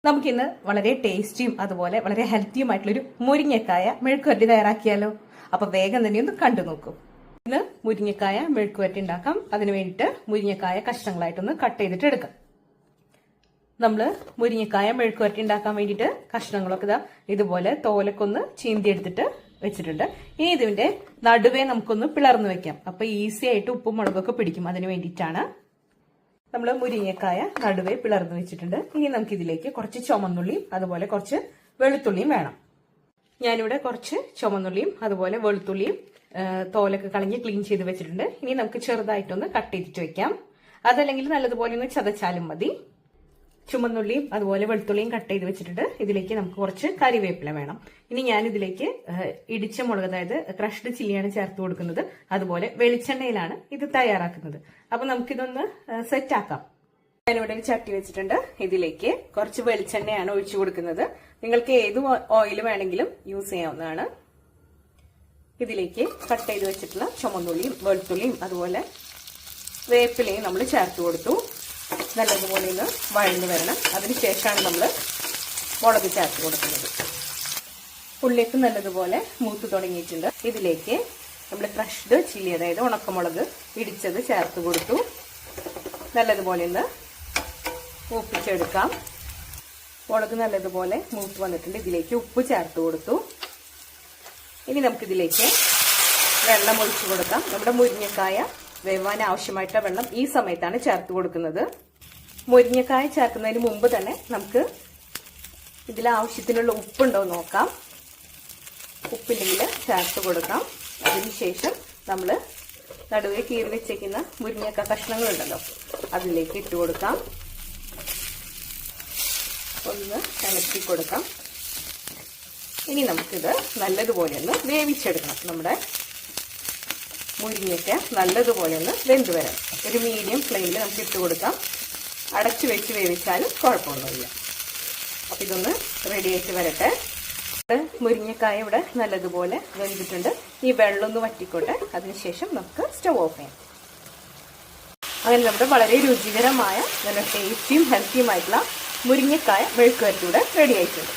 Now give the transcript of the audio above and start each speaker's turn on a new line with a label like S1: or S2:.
S1: നമുക്കിന്ന് വളരെ ടേസ്റ്റിയും അതുപോലെ വളരെ ഹെൽത്തിയുമായിട്ടുള്ളൊരു മുരിങ്ങക്കായ മെഴുക്കുവരട്ടി തയ്യാറാക്കിയാലോ. അപ്പൊ വേഗം തന്നെ ഒന്ന് കണ്ടു നോക്കൂ. ഇന്ന് മുരിങ്ങക്കായ മെഴുക്കുവരട്ടി ഉണ്ടാക്കാം. അതിന് വേണ്ടിയിട്ട് മുരിങ്ങക്കായ കഷ്ണങ്ങളായിട്ടൊന്ന് കട്ട് ചെയ്തിട്ട് എടുക്കാം. നമ്മള് മുരിങ്ങക്കായ മെഴുക്കുവരട്ടി ഉണ്ടാക്കാൻ വേണ്ടിയിട്ട് കഷ്ണങ്ങളൊക്കെ ഇതുപോലെ തോലൊക്കൊന്ന് ചീന്തി എടുത്തിട്ട് വെച്ചിട്ടുണ്ട്. ഇനി ഇതിന്റെ നടുവേ നമുക്കൊന്ന് പിളർന്നു വെക്കാം. അപ്പൊ ഈസി ആയിട്ട് ഉപ്പും മുളകൊക്കെ പിടിക്കും. അതിന് വേണ്ടിയിട്ടാണ് നമ്മൾ മുരിങ്ങക്കായ നടുവേ പിളർന്നു വെച്ചിട്ടുണ്ട്. ഇനി നമുക്ക് ഇതിലേക്ക് കുറച്ച് ചുമന്നുള്ളിയും അതുപോലെ കുറച്ച് വെളുത്തുള്ളിയും വേണം. ഞാനിവിടെ കുറച്ച് ചുമന്നുള്ളിയും അതുപോലെ വെളുത്തുള്ളിയും തോലൊക്കെ കളഞ്ഞ് ക്ലീൻ ചെയ്ത് വെച്ചിട്ടുണ്ട്. ഇനി നമുക്ക് ചെറുതായിട്ടൊന്ന് കട്ട് ചെയ്തിട്ട് വെക്കാം. അതല്ലെങ്കിൽ നല്ലതുപോലെ ഒന്ന് ചതച്ചാലും മതി. ചുമന്നുള്ളിയും അതുപോലെ വെളുത്തുള്ളിയും കട്ട് ചെയ്ത് വെച്ചിട്ടുണ്ട്. ഇതിലേക്ക് നമുക്ക് കുറച്ച് കറിവേപ്പില വേണം. ഇനി ഞാൻ ഇതിലേക്ക് ഇടിച്ച മുളക്, അതായത് ക്രഷ്ഡ് ചില്ലിയാണ് ചേർത്ത് കൊടുക്കുന്നത്. അതുപോലെ വെളിച്ചെണ്ണയിലാണ് ഇത് തയ്യാറാക്കുന്നത്. അപ്പൊ നമുക്കിതൊന്ന് സെറ്റ് ആക്കാം. ഞാനിവിടെ ഒരു ചട്ടി വെച്ചിട്ടുണ്ട്. ഇതിലേക്ക് കുറച്ച് വെളിച്ചെണ്ണയാണ് ഒഴിച്ചു കൊടുക്കുന്നത്. നിങ്ങൾക്ക് ഏത് ഓയിൽ വേണമെങ്കിലും യൂസ് ചെയ്യാവുന്നതാണ്. ഇതിലേക്ക് കട്ട് ചെയ്ത് വെച്ചിട്ടുള്ള ചുമന്നുള്ളിയും വെളുത്തുള്ളിയും അതുപോലെ വേപ്പിലയും നമ്മൾ ചേർത്ത് കൊടുത്തു. നല്ലതുപോലെ ഒന്ന് വഴന്നു വരണം. അതിനുശേഷമാണ് നമ്മൾ മുളക് ചേർത്ത് കൊടുക്കുന്നത്. ഉള്ളിലേക്ക് നല്ലതുപോലെ മൂത്ത് തുടങ്ങിയിട്ടുണ്ട്. ഇതിലേക്ക് നമ്മൾ ക്രഷ്ഡ് ചില്ലി, അതായത് ഉണക്കമുളക് ഇടിച്ചത് ചേർത്ത് കൊടുത്തു. നല്ലതുപോലെ ഒന്ന് മൂപ്പിച്ചെടുക്കാം. മുളക് നല്ലതുപോലെ മൂത്ത് വന്നിട്ടുണ്ട്. ഇതിലേക്ക് ഉപ്പ് ചേർത്ത് കൊടുത്തു. ഇനി നമുക്കിതിലേക്ക് വെള്ളം ഒഴിച്ചു കൊടുക്കാം. നമ്മുടെ മുരിങ്ങക്കായ വേവാൻ ആവശ്യമായിട്ടുള്ള വെള്ളം ഈ സമയത്താണ് ചേർത്ത് കൊടുക്കുന്നത്. മുരിങ്ങക്കായ ചേർക്കുന്നതിന് മുമ്പ് തന്നെ നമുക്ക് ഇതിൽ ആവശ്യത്തിനുള്ള ഉപ്പുണ്ടോ നോക്കാം. ഉപ്പില്ലെങ്കിൽ ചേർത്ത് കൊടുക്കാം. അതിനുശേഷം നമ്മൾ നടുവേ കീറി വെച്ചേക്കുന്ന മുരിങ്ങക്ക കഷ്ണങ്ങളുണ്ടല്ലോ, അതിലേക്ക് ഇട്ട് കൊടുക്കാം. ഒന്ന് ഇളക്കി കൊടുക്കാം. ഇനി നമുക്കിത് നല്ലതുപോലെ ഒന്ന് വേവിച്ചെടുക്കണം. നമ്മുടെ മുരിങ്ങയ്ക്ക നല്ലതുപോലെ ഒന്ന് വെന്ത് വരാം. ഒരു മീഡിയം ഫ്ലെയിമിൽ നമുക്ക് ഇട്ട് കൊടുക്കാം. അടച്ചു വെച്ച് വേവിച്ചാലും കുഴപ്പമൊന്നുമില്ല. അപ്പൊ ഇതൊന്ന് റെഡി ആയിട്ട് വരട്ടെ. മുരിങ്ങക്കായ ഇവിടെ നല്ലതുപോലെ വെന്തിട്ടുണ്ട്. ഈ വെള്ളം ഒന്ന് വറ്റിക്കോട്ടെ. അതിനുശേഷം നമുക്ക് സ്റ്റവ് ഓഫ് ചെയ്യാം. അങ്ങനെ നമ്മുടെ വളരെ രുചികരമായ നല്ല ടേസ്റ്റിയും ഹെൽത്തിയുമായിട്ടുള്ള മുരിങ്ങക്കായ മെഴുക്കുവരട്ടി ഇവിടെ റെഡി ആയിട്ടുണ്ട്.